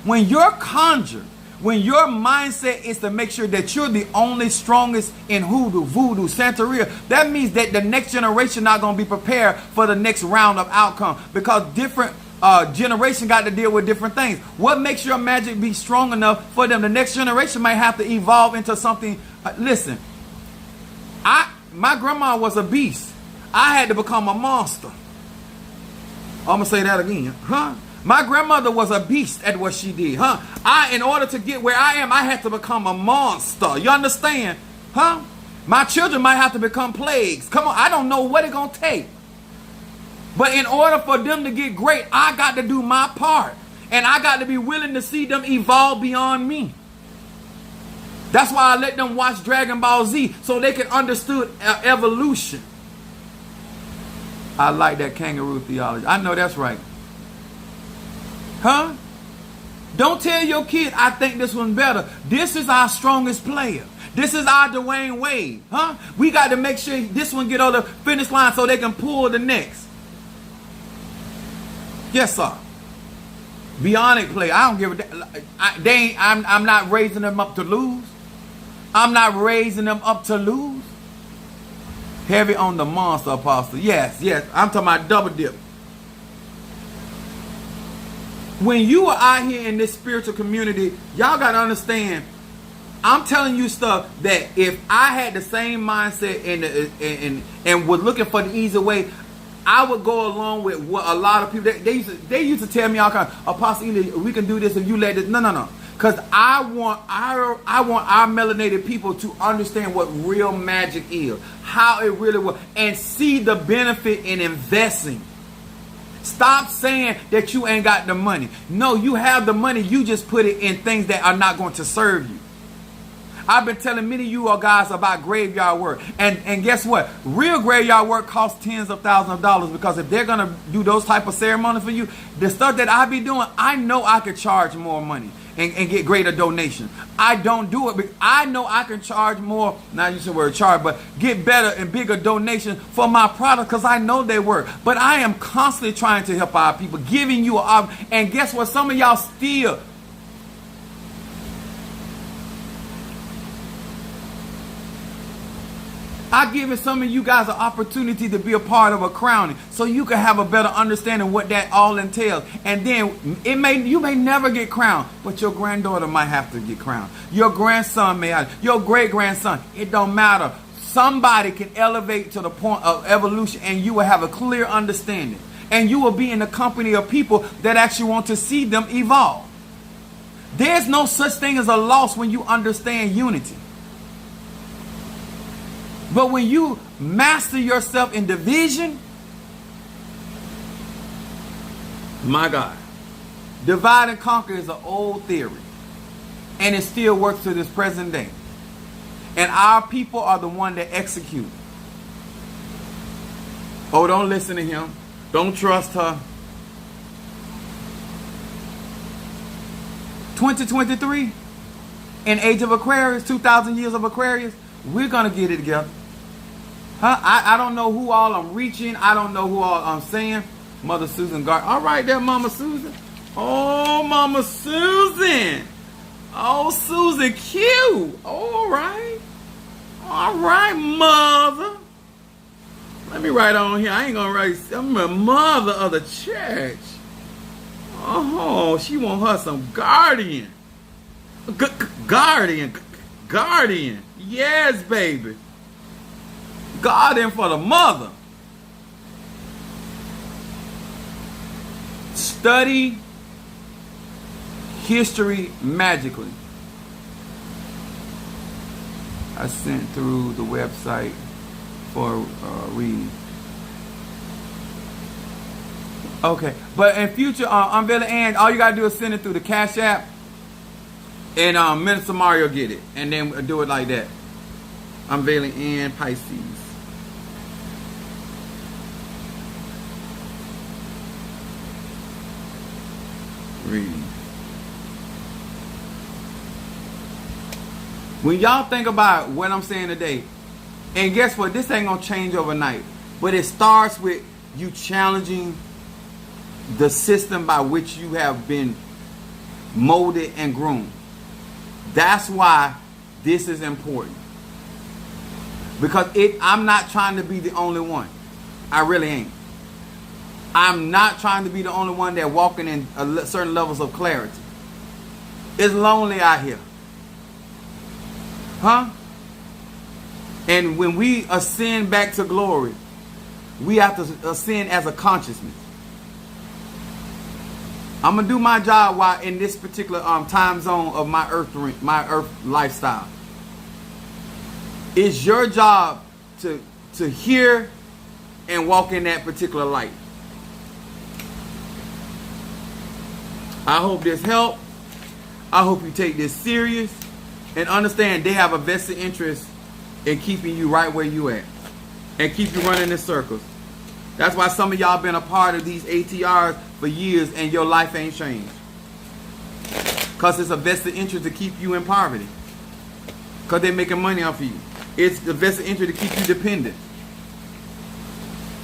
When you're conjured, when your mindset is to make sure that you're the only strongest in hoodoo, voodoo, Santeria, that means that the next generation not going to be prepared for the next round of outcome because different generation got to deal with different things. What makes your magic be strong enough for them? The next generation might have to evolve into something. Listen, my grandma was a beast. I had to become a monster. I'm going to say that again. Huh? My grandmother was a beast at what she did, huh? In order to get where I am, I had to become a monster. You understand? Huh? My children might have to become plagues. Come on, I don't know what it's going to take. But in order for them to get great, I got to do my part. And I got to be willing to see them evolve beyond me. That's why I let them watch Dragon Ball Z so they can understand evolution. I like that kangaroo theology. I know that's right. Huh? Don't tell your kid, I think this one's better. This is our strongest player. This is our Dwayne Wade. Huh? We got to make sure this one get on the finish line so they can pull the next. Yes, sir. Bionic play. I don't give a damn. I'm not raising them up to lose. I'm not raising them up to lose. Heavy on the monster, Apostle. Yes, yes. I'm talking about double dip. When you are out here in this spiritual community, y'all got to understand, I'm telling you stuff that if I had the same mindset and was looking for the easy way, I would go along with what a lot of people, they used to tell me all kinds, Apostle Ely, we can do this if you let this. No, no, no. Because I want our melanated people to understand what real magic is, how it really works, and see the benefit in investing. Stop saying that you ain't got the money. No, you have the money. You just put it in things that are not going to serve you. I've been telling many of you all guys about graveyard work. And guess what? Real graveyard work costs tens of thousands of dollars because if they're going to do those type of ceremonies for you, the stuff that I be doing, I know I could charge more money and get greater donations. I don't do it, but I know I can charge more, not use the word charge, but get better and bigger donations for my product because I know they work. But I am constantly trying to help our people, giving you and guess what? Some of y'all still I'm giving some of you guys an opportunity to be a part of a crowning so you can have a better understanding what that all entails. And then you may never get crowned, but your granddaughter might have to get crowned. Your grandson may have, your great-grandson. It don't matter. Somebody can elevate to the point of evolution and you will have a clear understanding. And you will be in the company of people that actually want to see them evolve. There's no such thing as a loss when you understand unity. But when you master yourself in division, my God, Divide and conquer is an old theory. And it still works to this present day. And our people are the one that execute. Oh, don't listen to him. Don't trust her. 2023, in Age of Aquarius, 2,000 years of Aquarius, we're going to get it together. Huh? I don't know who all I'm reaching. I don't know who all I'm saying. Mother Susan Gardner. All right there, Mama Susan. Oh, Mama Susan. Oh, Susan Q. All right. All right, Mother. Let me write on here. I ain't going to write. I'm a mother of the church. Oh, she want her some guardian. Guardian. Yes, baby. Guardian for the mother. Study history magically. I sent through the website for read. Okay, but in future, Unveiling Ann, all you gotta do is send it through the Cash App, and Minister Mario get it, and then do it like that. Unveiling Ann Pisces. Read. When y'all think about what I'm saying today, and guess what? This ain't gonna change overnight, but it starts with you challenging the system by which you have been molded and groomed. That's why this is important. Because I'm not trying to be the only one. I really ain't. I'm not trying to be the only one that walking in certain levels of clarity. It's lonely out here. Huh? And when we ascend back to glory, we have to ascend as a consciousness. I'm gonna do my job while in this particular time zone of my earth lifestyle. It's your job to hear and walk in that particular light. I hope this helped. I hope you take this serious and understand they have a vested interest in keeping you right where you at and keep you running in circles. That's why some of y'all been a part of these ATRs for years and your life ain't changed. Because it's a vested interest to keep you in poverty. Because they're making money off of you. It's the vested interest to keep you dependent.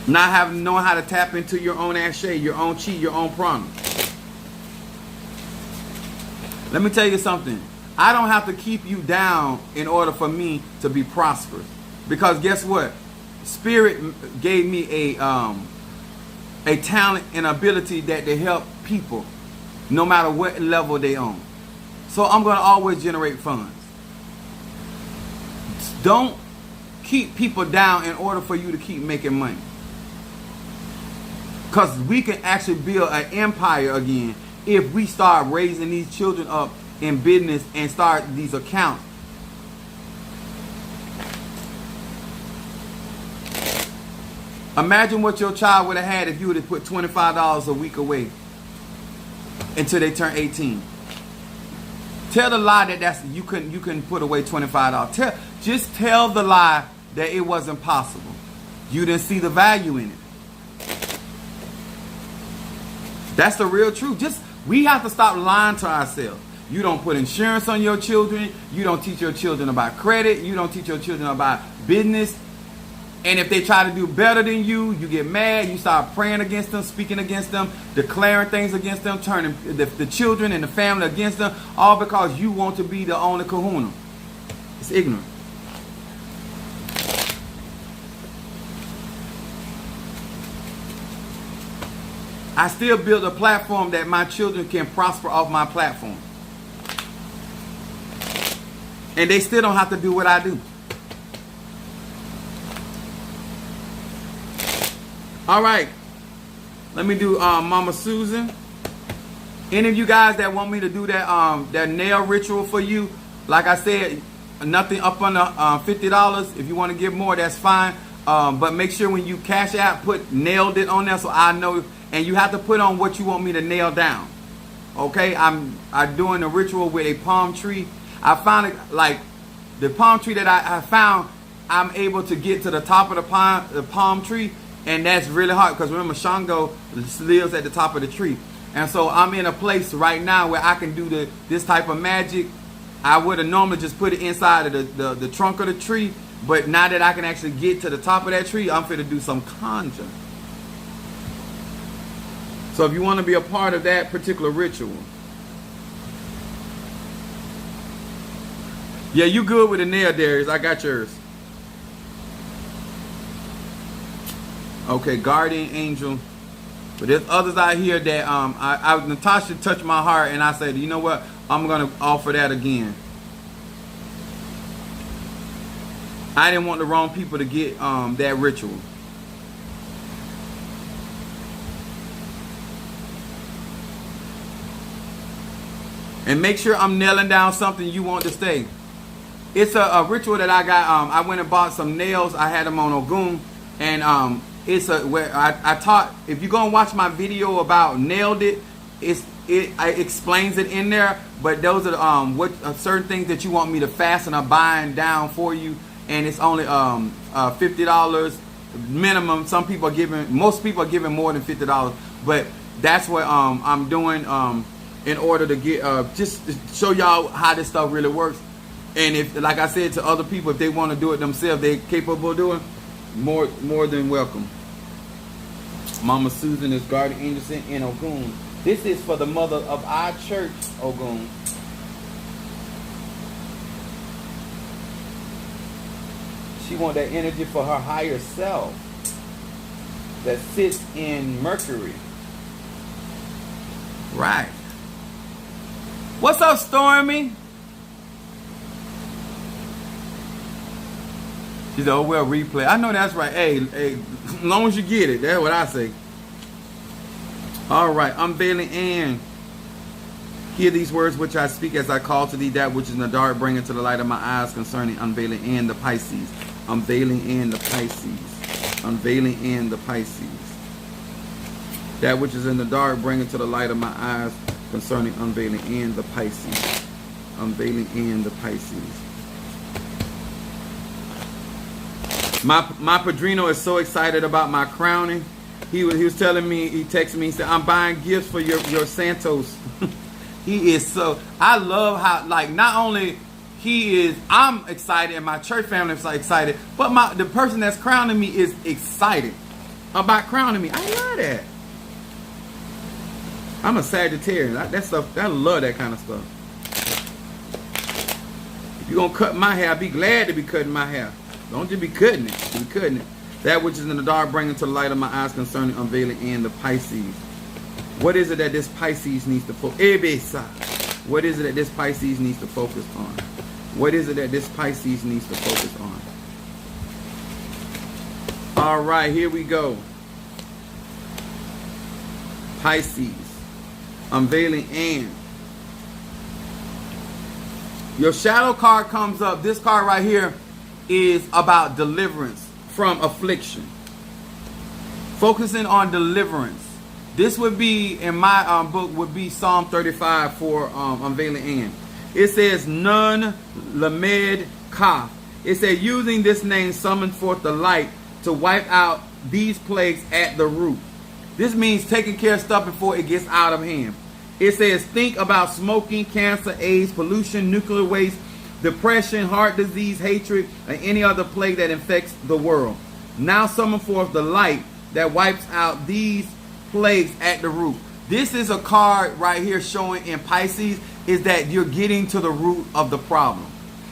Not knowing how to tap into your own ashe, your own chi, your own prana. Let me tell you something. I don't have to keep you down in order for me to be prosperous. Because guess what? Spirit gave me a talent and ability that to help people no matter what level they on. So I'm going to always generate funds. Don't keep people down in order for you to keep making money. Because we can actually build an empire again if we start raising these children up in business and start these accounts. Imagine what your child would have had if you would have put $25 a week away until they turn 18. Tell the lie that you couldn't put away $25. Just tell the lie that it wasn't possible. You didn't see the value in it. That's the real truth. We have to stop lying to ourselves. You don't put insurance on your children. You don't teach your children about credit. You don't teach your children about business. And if they try to do better than you, you get mad. You start praying against them, speaking against them, declaring things against them, turning the children and the family against them, all because you want to be the only kahuna. It's ignorant. I still build a platform that my children can prosper off my platform. And they still don't have to do what I do. All right. Let me do Mama Susan. Any of you guys that want me to do that nail ritual for you, like I said, nothing up under $50. If you want to give more, that's fine. But make sure when you Cash App, put nailed it on there so I know. And you have to put on what you want me to nail down. Okay, I'm doing a ritual with a palm tree. I found it like the palm tree that I found. I'm able to get to the top of the palm tree, and that's really hard because remember Shango lives at the top of the tree, and so I'm in a place right now where I can do this type of magic. I would have normally just put it inside of the trunk of the tree, but now that I can actually get to the top of that tree, I'm finna do some conjure. So if you want to be a part of that particular ritual. Yeah, you good with the nail, Darius. I got yours. Okay, guardian angel. But there's others out here that Natasha touched my heart, and I said, you know what? I'm gonna offer that again. I didn't want the wrong people to get that ritual. And make sure I'm nailing down something you want to stay. It's a ritual that I got. I went and bought some nails. I had them on Ogun, and it's where I taught. If you go and watch my video about nailed it, it explains it in there. But those are certain things that you want me to fasten or bind down for you, and it's only $50 minimum. Some people are giving, most people are giving more than $50, but that's what I'm doing in order to get just to show y'all how this stuff really works. And if, like I said to other people, if they want to do it themselves, they're capable of doing more than welcome. Mama Susan is guardian angel in Ogun. This is for the mother of our church, Ogun. She wants that energy for her higher self that sits in Mercury. Right. What's up, Stormy? She said, oh, well, replay. I know that's right. Hey, as long as you get it. That's what I say. All right. Unveiling and hear these words which I speak as I call to thee that which is in the dark, bring it to the light of my eyes concerning unveiling and the Pisces. Unveiling and the Pisces. Unveiling and the Pisces. That which is in the dark, bring it to the light of my eyes concerning unveiling and the Pisces. Unveiling and the Pisces. My Padrino is so excited about my crowning. He was telling me, he texted me, he said, I'm buying gifts for your Santos. He is so, I love how, like, not only I'm excited and my church family is excited, but the person that's crowning me is excited about crowning me. I love that. I'm a Sagittarian. That stuff, I love that kind of stuff. If you're going to cut my hair, I'd be glad to be cutting my hair. Don't just be cutting it. Be cutting it. That which is in the dark, bring it to the light of my eyes concerning unveiling and the Pisces. What is it that this Pisces needs to focus? What is it that this Pisces needs to focus on? What is it that this Pisces needs to focus on? All right, here we go. Pisces. Unveiling and. Your shadow card comes up. This card right here is about deliverance from affliction. Focusing on deliverance. This would be, in my book, would be Psalm 35 for unveiling and. It says, Nun Lamed Kaf. It says, using this name summon forth the light to wipe out these plagues at the root. This means taking care of stuff before it gets out of hand. It says, think about smoking, cancer, AIDS, pollution, nuclear waste, depression, heart disease, hatred, and any other plague that infects the world. Now summon forth the light that wipes out these plagues at the root. This is a card right here showing in Pisces is that you're getting to the root of the problem.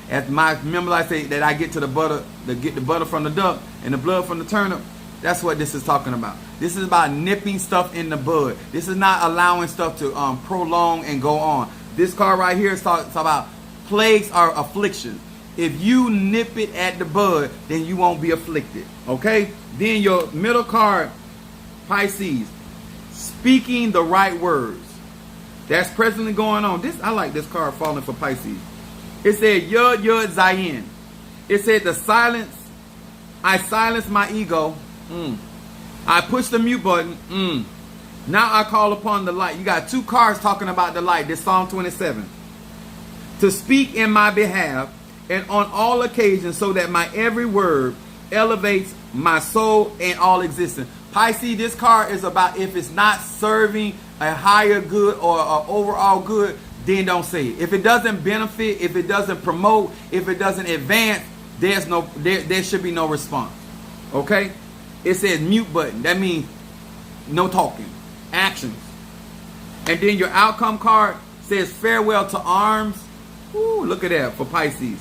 Remember I say that I get to the butter, get the butter from the duck and the blood from the turnip. That's what this is talking about. This is about nipping stuff in the bud. This is not allowing stuff to prolong and go on. This card right here is talking about plagues are affliction. If you nip it at the bud, then you won't be afflicted. Okay? Then your middle card, Pisces, speaking the right words. That's presently going on. I like this card falling for Pisces. It said Yud Yud Zayin. It said I silence my ego. I push the mute button. Now I call upon the light. You got two cards talking about the light. This Psalm 27. To speak in my behalf and on all occasions, so that my every word elevates my soul and all existence. Pisces, this card is about if it's not serving a higher good or an overall good, then don't say it. If it doesn't benefit, if it doesn't promote, if it doesn't advance, there should be no response. Okay? It says mute button. That means no talking. Actions. And then your outcome card says farewell to arms. Ooh, look at that for Pisces.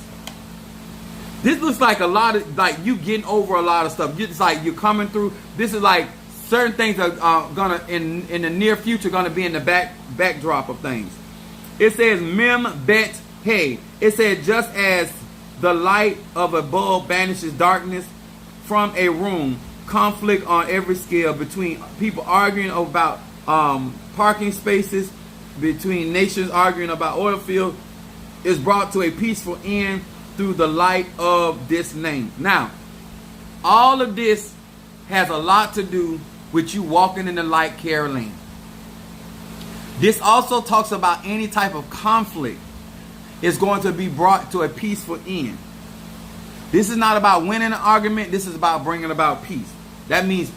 This looks like a lot of, like you getting over a lot of stuff. It's like you're coming through. This is like certain things are gonna in the near future gonna be in the backdrop of things. It says mem bet hey. It said just as the light of a bulb banishes darkness from a room, conflict on every scale between people arguing about parking spaces, between nations arguing about oil fields, is brought to a peaceful end through the light of this name. Now, all of this has a lot to do with you walking in the light, Caroline. This also talks about any type of conflict is going to be brought to a peaceful end. This is not about winning an argument. This is about bringing about peace. That means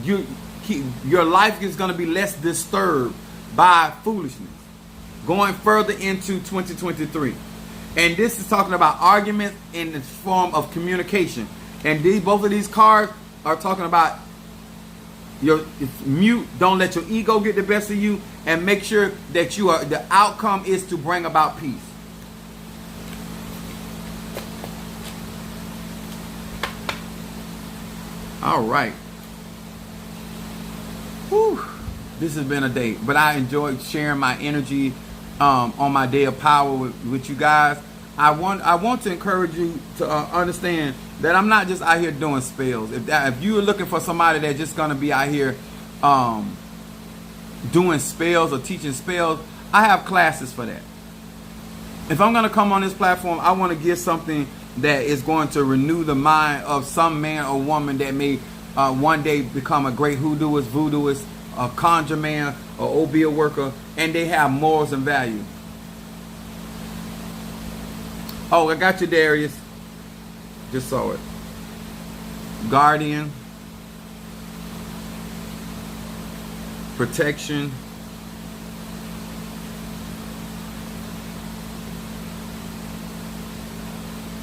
your life is going to be less disturbed by foolishness. Going further into 2023. And this is talking about arguments in the form of communication. And both of these cards are talking about your mute. Don't let your ego get the best of you, and make sure that the outcome is to bring about peace. All right. Whew. This has been a day, but I enjoyed sharing my energy on my day of power with you guys. I want to encourage you to understand that I'm not just out here doing spells. If you're looking for somebody that's just going to be out here doing spells or teaching spells, I have classes for that. If I'm going to come on this platform, I want to give something that is going to renew the mind of some man or woman that may one day become a great hoodooist, voodooist, a conjure man, or obeah worker, and they have morals and value. Oh, I got you, Darius. Just saw it. Guardian. Protection.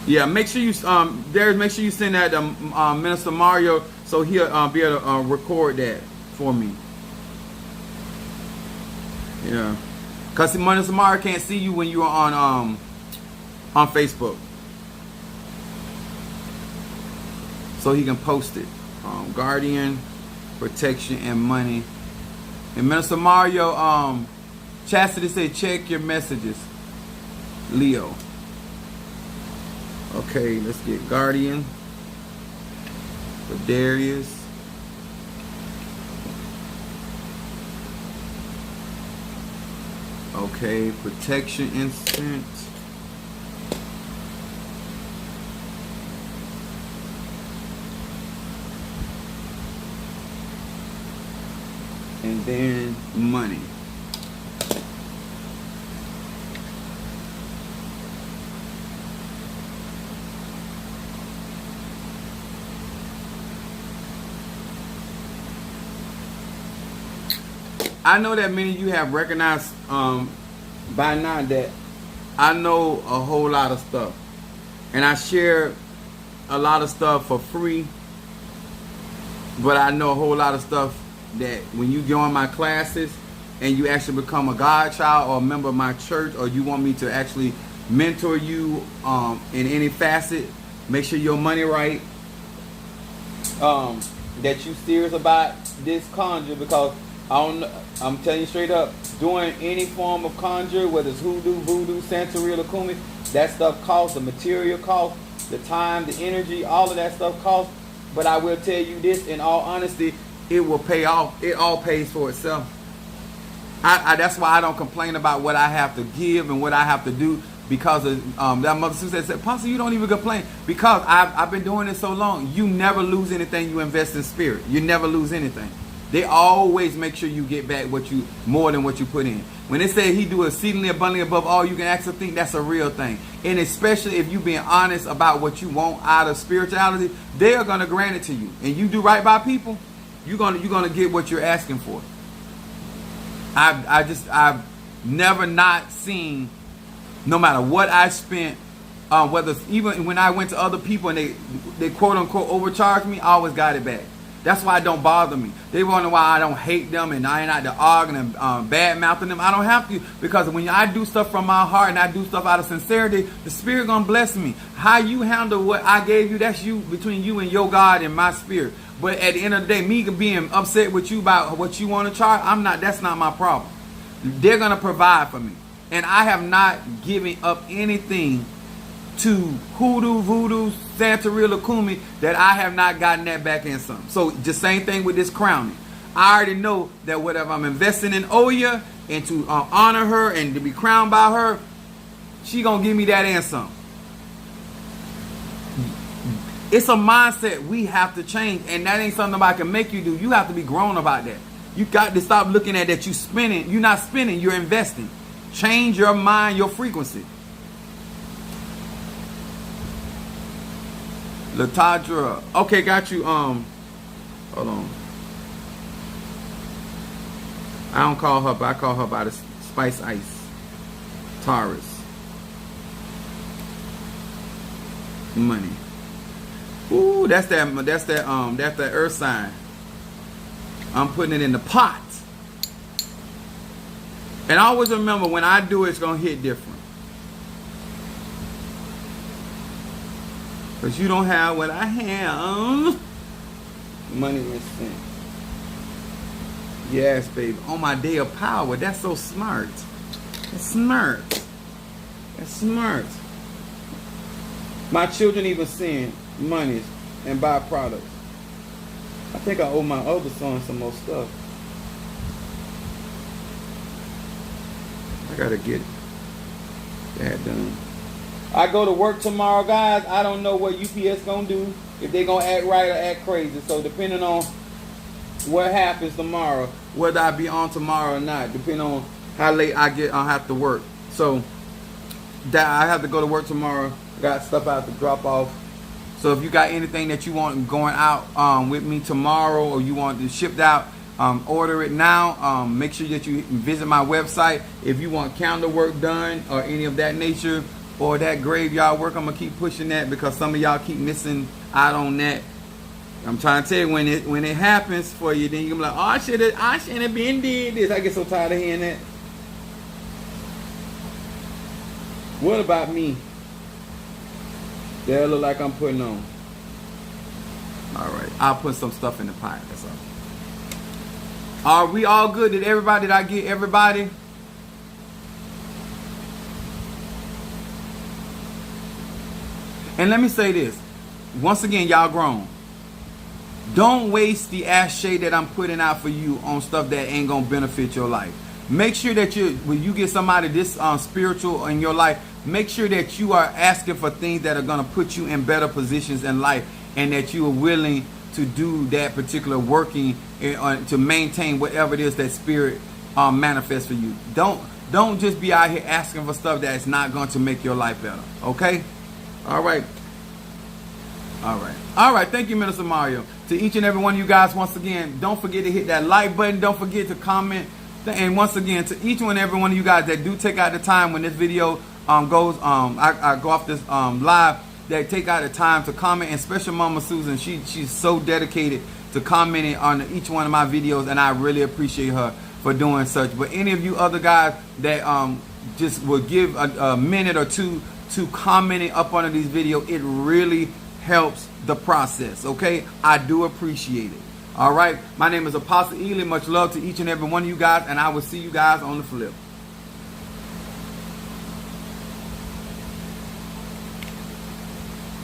Yeah, make sure you Darius, make sure you send that to Minister Mario so he'll be able to record that for me. Yeah, because Minister Mario can't see you when you're on Facebook, so he can post it. Guardian, protection, and money. And Minister Mario, Chastity said check your messages. Leo. Okay, let's get Guardian for Darius. Okay, protection instant. And then money. I know that many of you have recognized by now that I know a whole lot of stuff. And I share a lot of stuff for free. But I know a whole lot of stuff that when you join my classes and you actually become a godchild or a member of my church, or you want me to actually mentor you in any facet, make sure your money right, that you serious about this conjure, because I'm telling you straight up, doing any form of conjure, whether it's hoodoo, voodoo, Santeria, Lukumi, that stuff costs, the material costs, the time, the energy, all of that stuff costs. But I will tell you this, in all honesty, it will pay off. It all pays for itself. That's why I don't complain about what I have to give and what I have to do, because of that Mother Susan said, Pastor, you don't even complain, because I've been doing this so long. You never lose anything you invest in spirit. You never lose anything. they always make sure you get back more than what you put in. When they say he do exceedingly abundantly above all you can ask or think, that's a real thing. And especially if you being honest about what you want out of spirituality, they are gonna grant it to you. And you do right by people, you're gonna get what you're asking for. I've never not seen, no matter what I spent, whether even when I went to other people and they quote unquote overcharged me, I always got it back. That's why it don't bother me. They wonder why I don't hate them and I ain't out to arguing and bad mouthing them. I don't have to, because when I do stuff from my heart and I do stuff out of sincerity, the Spirit gonna bless me. How you handle what I gave you, that's you, between you and your God and my spirit. But at the end of the day, me being upset with you about what you want to charge, that's not my problem. They're gonna provide for me, and I have not given up anything to hoodoo, voodoo, Santeria, Lakumi, that I have not gotten that back in some. So just same thing with this crowning. I already know that whatever I'm investing in Oya and to honor her and to be crowned by her, she gonna give me that and some. It's a mindset we have to change, and that ain't something nobody can make you do. You have to be grown about that. You got to stop looking at that you spending. You're not spending, you're investing. Change your mind, your frequency. Latadra. Okay, got you. Hold on. I don't call her, but I call her by the Spice Ice. Taurus. Money. Ooh, that's that earth sign. I'm putting it in the pot. And I always remember, when I do it, it's gonna hit different. Because you don't have what I have. Money and cents. Yes, baby. On my day of power. That's so smart. That's smart. That's smart. My children even send money and buy products. I think I owe my other son some more stuff. I gotta get that done. I go to work tomorrow, guys. I don't know what UPS gonna do, if they gonna act right or act crazy. So depending on what happens tomorrow, whether I be on tomorrow or not, depending on how late I have to work. So that I have to go to work tomorrow. Got stuff I have to drop off. So if you got anything that you want going out with me tomorrow, or you want it shipped out, order it now. Make sure that you visit my website. If you want calendar work done or any of that nature, or that graveyard work, I'm gonna keep pushing that, because some of y'all keep missing out on that. I'm trying to tell you, when it happens for you, then you're gonna be like, oh, I should have been did this. I get so tired of hearing that. What about me? That look like I'm putting on. Alright, I'll put some stuff in the pot. That's all. Are we all good? Did I get everybody? And let me say this. Once again, y'all grown. Don't waste the ashay that I'm putting out for you on stuff that ain't gonna benefit your life. Make sure that when you get somebody this spiritual in your life, make sure that you are asking for things that are gonna put you in better positions in life, and that you are willing to do that particular working to maintain whatever it is that spirit manifests for you. Don't just be out here asking for stuff that's not going to make your life better. Okay? All right. Thank you, Minister Mario. To each and every one of you guys, once again, don't forget to hit that like button. Don't forget to comment. And once again, to each and every one of you guys that do take out the time when this video goes, I go off this live, that take out the time to comment. And special Mama Susan, she's so dedicated to commenting on each one of my videos, and I really appreciate her for doing such. But any of you other guys that just will give a minute or two to commenting up under these videos, it really helps the process. Okay, I do appreciate it. All right, my name is Apostle Ely. Much love to each and every one of you guys, and I will see you guys on the flip.